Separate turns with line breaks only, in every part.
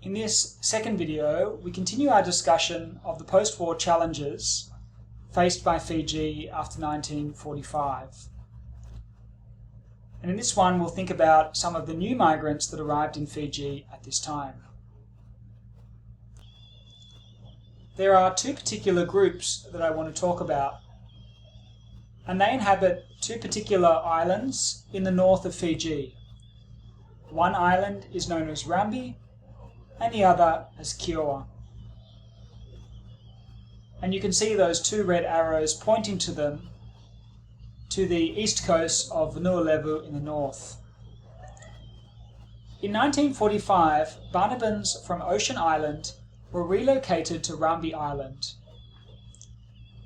In this second video, we continue our discussion of the post-war challenges faced by Fiji after 1945. And in this one, we'll think about some of the new migrants that arrived in Fiji at this time. There are two particular groups that I want to talk about, and they inhabit two particular islands in the north of Fiji. One island is known as Rambi, and the other as Kiowa. And you can see those two red arrows pointing to them to the east coast of Vanuatu in the north. In 1945, Banabans from Ocean Island were relocated to Rambi Island.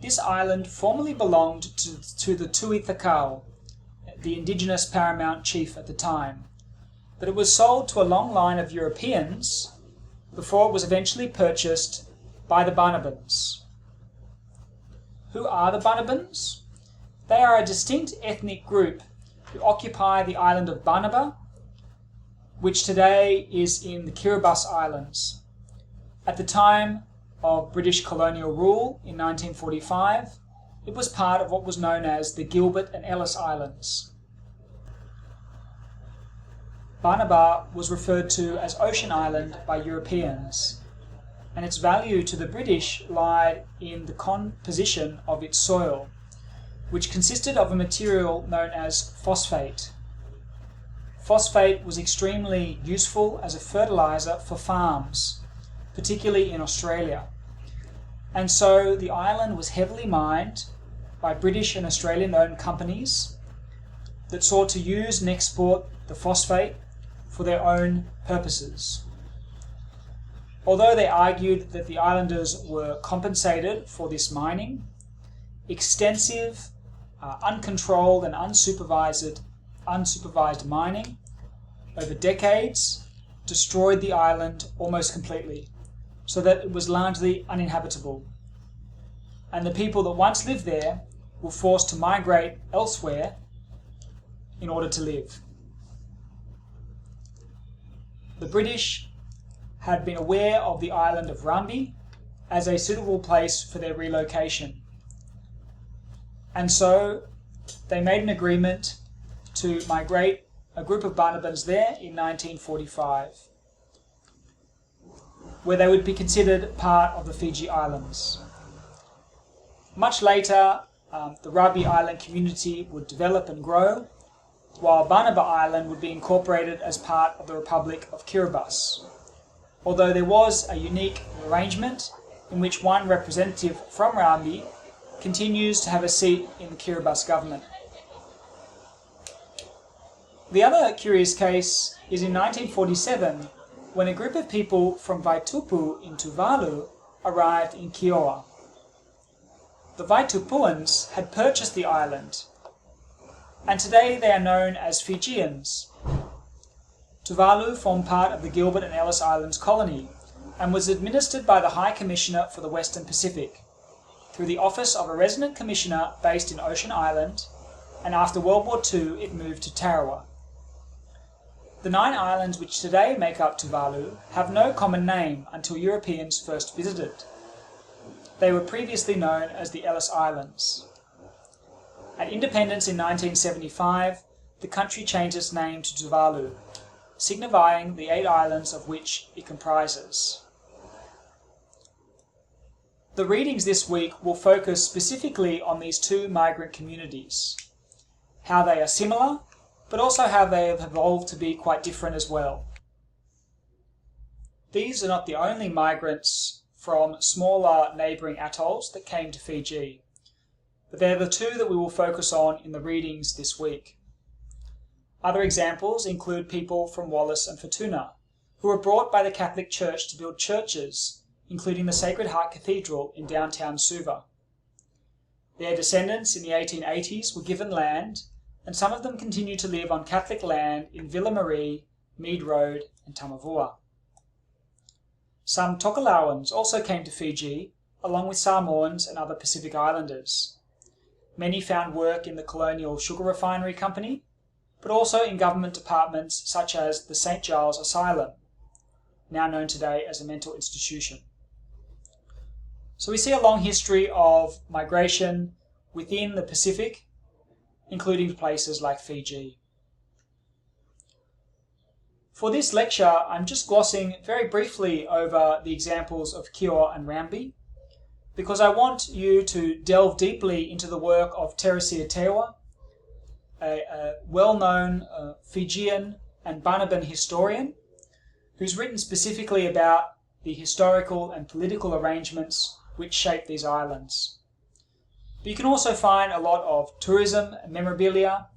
This island formerly belonged to the Tui Thakau, the indigenous paramount chief at the time, but it was sold to a long line of Europeans before it was eventually purchased by the Banabans. Who are the Banabans? They are a distinct ethnic group who occupy the island of Banaba, which today is in the Kiribati Islands. At the time of British colonial rule in 1945, it was part of what was known as the Gilbert and Ellice Islands. Banaba was referred to as Ocean Island by Europeans, and its value to the British lied in the composition of its soil, which consisted of a material known as phosphate. Phosphate was extremely useful as a fertilizer for farms, particularly in Australia, and so the island was heavily mined by British and Australian-owned companies that sought to use and export the phosphate for their own purposes. Although they argued that the islanders were compensated for this mining, extensive, uncontrolled and unsupervised mining over decades destroyed the island almost completely, so that it was largely uninhabitable. And the people that once lived there were forced to migrate elsewhere in order to live. The British had been aware of the island of Rambi as a suitable place for their relocation. And so they made an agreement to migrate a group of Banabans there in 1945, where they would be considered part of the Fiji Islands. Much later, the Rambi Island community would develop and grow, while Banaba Island would be incorporated as part of the Republic of Kiribati, although there was a unique arrangement in which one representative from Rambi continues to have a seat in the Kiribati government. The other curious case is in 1947, when a group of people from Vaitupu in Tuvalu arrived in Kiowa. The Vaitupuans had purchased the island, and today they are known as Fijians. Tuvalu formed part of the Gilbert and Ellice Islands colony and was administered by the High Commissioner for the Western Pacific through the office of a resident commissioner based in Ocean Island, and after World War II it moved to Tarawa. The 9 islands which today make up Tuvalu have no common name until Europeans first visited. They were previously known as the Ellice Islands. At independence in 1975, the country changed its name to Tuvalu, signifying the 8 islands of which it comprises. The readings this week will focus specifically on these two migrant communities, how they are similar, but also how they have evolved to be quite different as well. These are not the only migrants from smaller neighbouring atolls that came to Fiji, but they're the two that we will focus on in the readings this week. Other examples include people from Wallis and Futuna, who were brought by the Catholic Church to build churches, including the Sacred Heart Cathedral in downtown Suva. Their descendants in the 1880s were given land, and some of them continue to live on Catholic land in Villa Marie, Mead Road and Tamavua. Some Tokelauans also came to Fiji, along with Samoans and other Pacific Islanders. Many found work in the Colonial Sugar Refinery Company, but also in government departments such as the St. Giles Asylum, now known today as a mental institution. So we see a long history of migration within the Pacific, including places like Fiji. For this lecture, I'm just glossing very briefly over the examples of Kio and Rambi, because I want you to delve deeply into the work of Teresia Tewa, a well-known Fijian and Banaban historian, who's written specifically about the historical and political arrangements which shape these islands. But you can also find a lot of tourism and memorabilia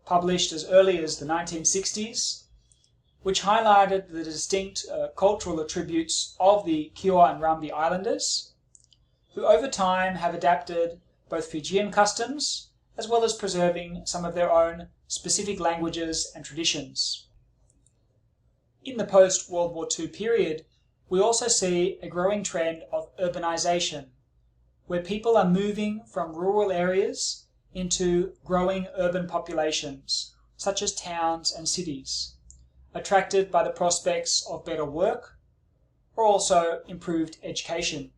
published as early as the 1960s, which highlighted the distinct cultural attributes of the Kio and Rambi Islanders, who over time have adapted both Fijian customs as well as preserving some of their own specific languages and traditions. In the post-World War II period, we also see a growing trend of urbanization, where people are moving from rural areas into growing urban populations, such as towns and cities, attracted by the prospects of better work or also improved education.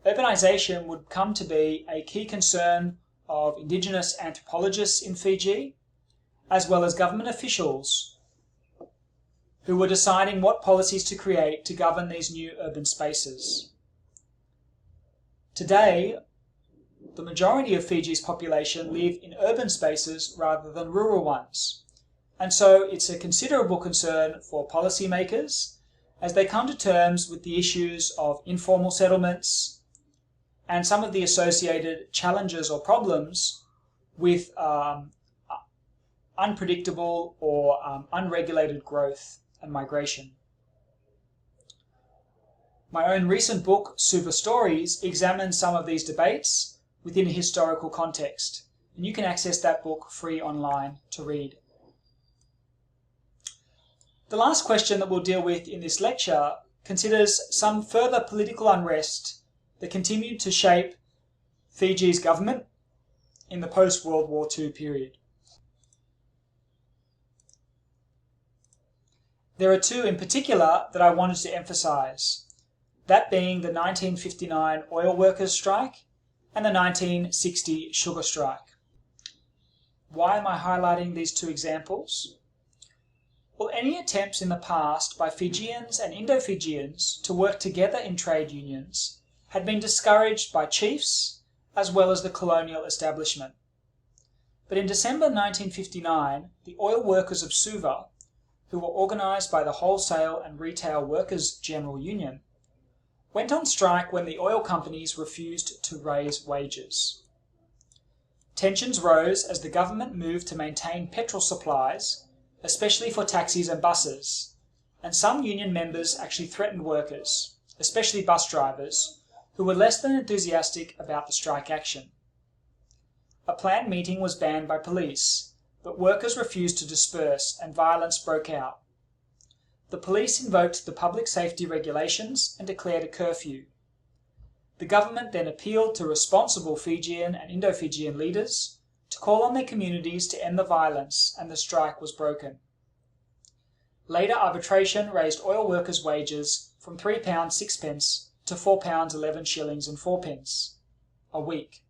Urbanization would come to be a key concern of Indigenous anthropologists in Fiji, as well as government officials who were deciding what policies to create to govern these new urban spaces. Today, the majority of Fiji's population live in urban spaces rather than rural ones, and so it's a considerable concern for policymakers as they come to terms with the issues of informal settlements and some of the associated challenges or problems with unpredictable or unregulated growth and migration. My own recent book, Suva Stories, examines some of these debates within a historical context, and you can access that book free online to read. The last question that we'll deal with in this lecture considers some further political unrest that continued to shape Fiji's government in the post-World War II period. There are two in particular that I wanted to emphasise, that being the 1959 oil workers' strike and the 1960 sugar strike. Why am I highlighting these two examples? Well, any attempts in the past by Fijians and Indo-Fijians to work together in trade unions had been discouraged by chiefs as well as the colonial establishment. But in December 1959, the oil workers of Suva, who were organised by the Wholesale and Retail Workers' General Union, went on strike when the oil companies refused to raise wages. Tensions rose as the government moved to maintain petrol supplies, especially for taxis and buses, and some union members actually threatened workers, especially bus drivers, who were less than enthusiastic about the strike action. A planned meeting was banned by police, but workers refused to disperse and violence broke out. The police invoked the public safety regulations and declared a curfew. The government then appealed to responsible Fijian and Indo-Fijian leaders to call on their communities to end the violence, and the strike was broken. Later arbitration raised oil workers' wages from £3 6 to £4 11 shillings and 4 pence a week.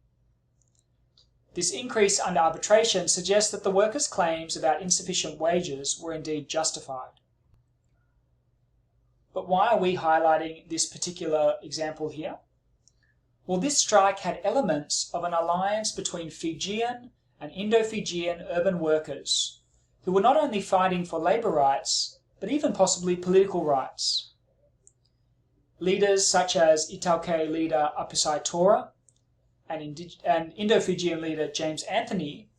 This increase under arbitration suggests that the workers' claims about insufficient wages were indeed justified. But why are we highlighting this particular example here? Well, this strike had elements of an alliance between Fijian and Indo-Fijian urban workers, who were not only fighting for labour rights, but even possibly political rights. Leaders such as Itauke leader Apusai Tora and Indo-Fijian leader James Anthony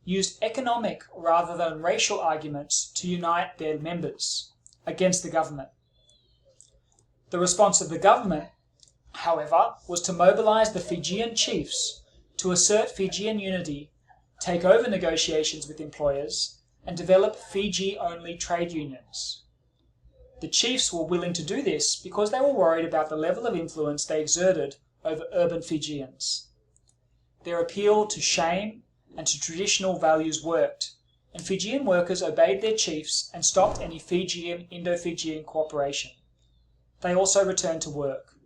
used economic rather than racial arguments to unite their members against the government. The response of the government, however, was to mobilise the Fijian chiefs to assert Fijian unity, take over negotiations with employers, and develop Fiji-only trade unions. The chiefs were willing to do this because they were worried about the level of influence they exerted over urban Fijians. Their appeal to shame and to traditional values worked, and Fijian workers obeyed their chiefs and stopped any Indo-Fijian cooperation. They also returned to work.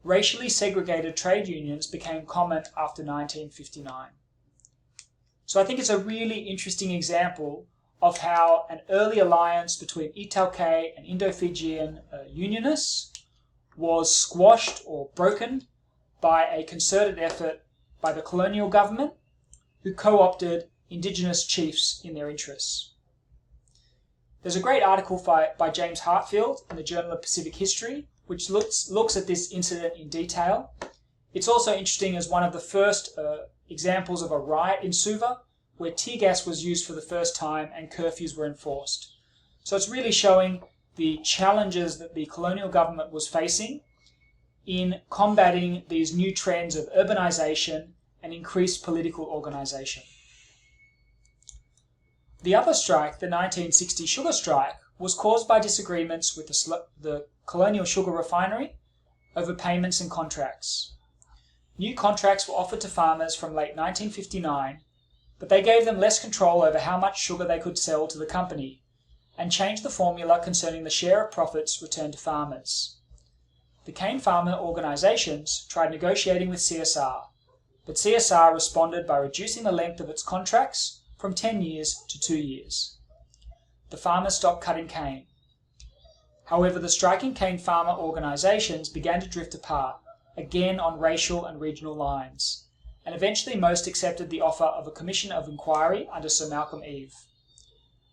Racially segregated trade unions became common after 1959. So I think it's a really interesting example of how an early alliance between Italkei and Indo-Fijian unionists was squashed or broken by a concerted effort by the colonial government, who co-opted Indigenous chiefs in their interests. There's a great article by James Hartfield in the Journal of Pacific History, which looks at this incident in detail. It's also interesting as one of the first examples of a riot in Suva, where tear gas was used for the first time and curfews were enforced. So it's really showing the challenges that the colonial government was facing in combating these new trends of urbanization and increased political organization. The other strike, the 1960 sugar strike, was caused by disagreements with the colonial sugar refinery over payments and contracts. New contracts were offered to farmers from late 1959, but they gave them less control over how much sugar they could sell to the company, and changed the formula concerning the share of profits returned to farmers. The cane farmer organisations tried negotiating with CSR, but CSR responded by reducing the length of its contracts from 10 years to 2 years. The farmers stopped cutting cane. However, the striking cane farmer organisations began to drift apart, again on racial and regional lines, and eventually most accepted the offer of a commission of inquiry under Sir Malcolm Eve.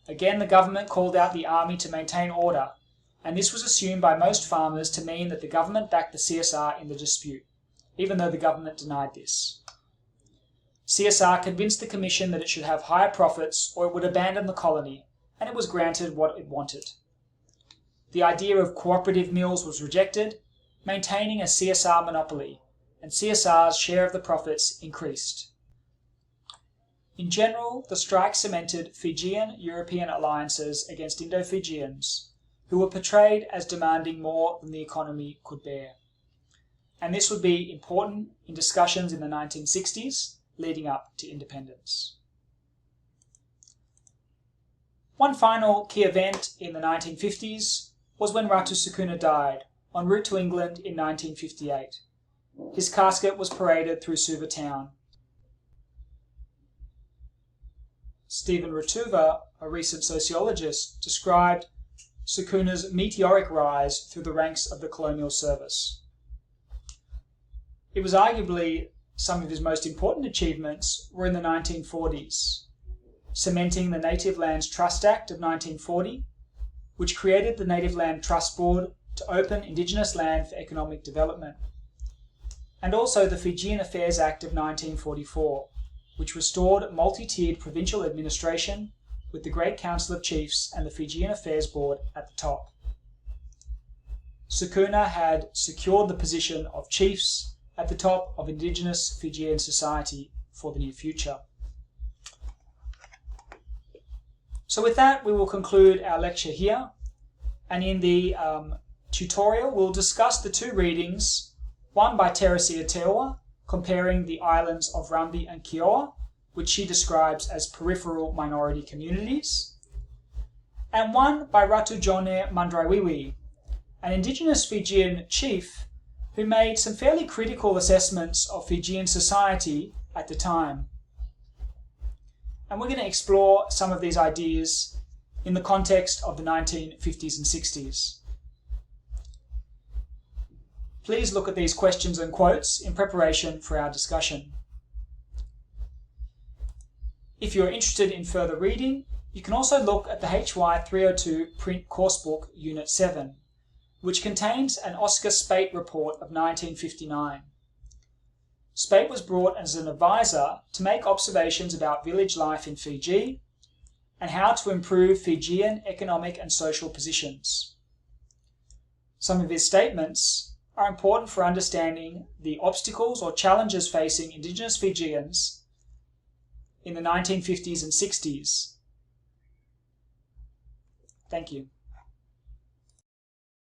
Again, the government called out the army to maintain order, and this was assumed by most farmers to mean that the government backed the CSR in the dispute, even though the government denied this. CSR convinced the commission that it should have higher profits or it would abandon the colony, and it was granted what it wanted. The idea of cooperative mills was rejected, maintaining a CSR monopoly, and CSR's share of the profits increased. In general, the strike cemented Fijian-European alliances against Indo-Fijians, who were portrayed as demanding more than the economy could bear. And this would be important in discussions in the 1960s, leading up to independence. One final key event in the 1950s was when Ratu Sukuna died, en route to England in 1958. His casket was paraded through Suva town. Stephen Rutuva, a recent sociologist, described Sukuna's meteoric rise through the ranks of the colonial service. It was arguably some of his most important achievements were in the 1940s, cementing the Native Lands Trust Act of 1940, which created the Native Land Trust Board to open Indigenous land for economic development, and also the Fijian Affairs Act of 1944, which restored multi-tiered provincial administration with the Great Council of Chiefs and the Fijian Affairs Board at the top. Sukuna had secured the position of chiefs at the top of Indigenous Fijian society for the near future. So with that, we will conclude our lecture here, and in the tutorial we'll discuss the two readings, one by Teresia Tewa, comparing the islands of Rambi and Kioa, which she describes as peripheral minority communities, and one by Ratu Jone Mandraiwiwi, an Indigenous Fijian chief who made some fairly critical assessments of Fijian society at the time. And we're going to explore some of these ideas in the context of the 1950s and 60s. Please look at these questions and quotes in preparation for our discussion. If you're interested in further reading, you can also look at the HY302 print coursebook Unit 7, which contains an Oscar Spate report of 1959. Spate was brought as an advisor to make observations about village life in Fiji and how to improve Fijian economic and social positions. Some of his statements are important for understanding the obstacles or challenges facing Indigenous Fijians in the 1950s and 60s. Thank you.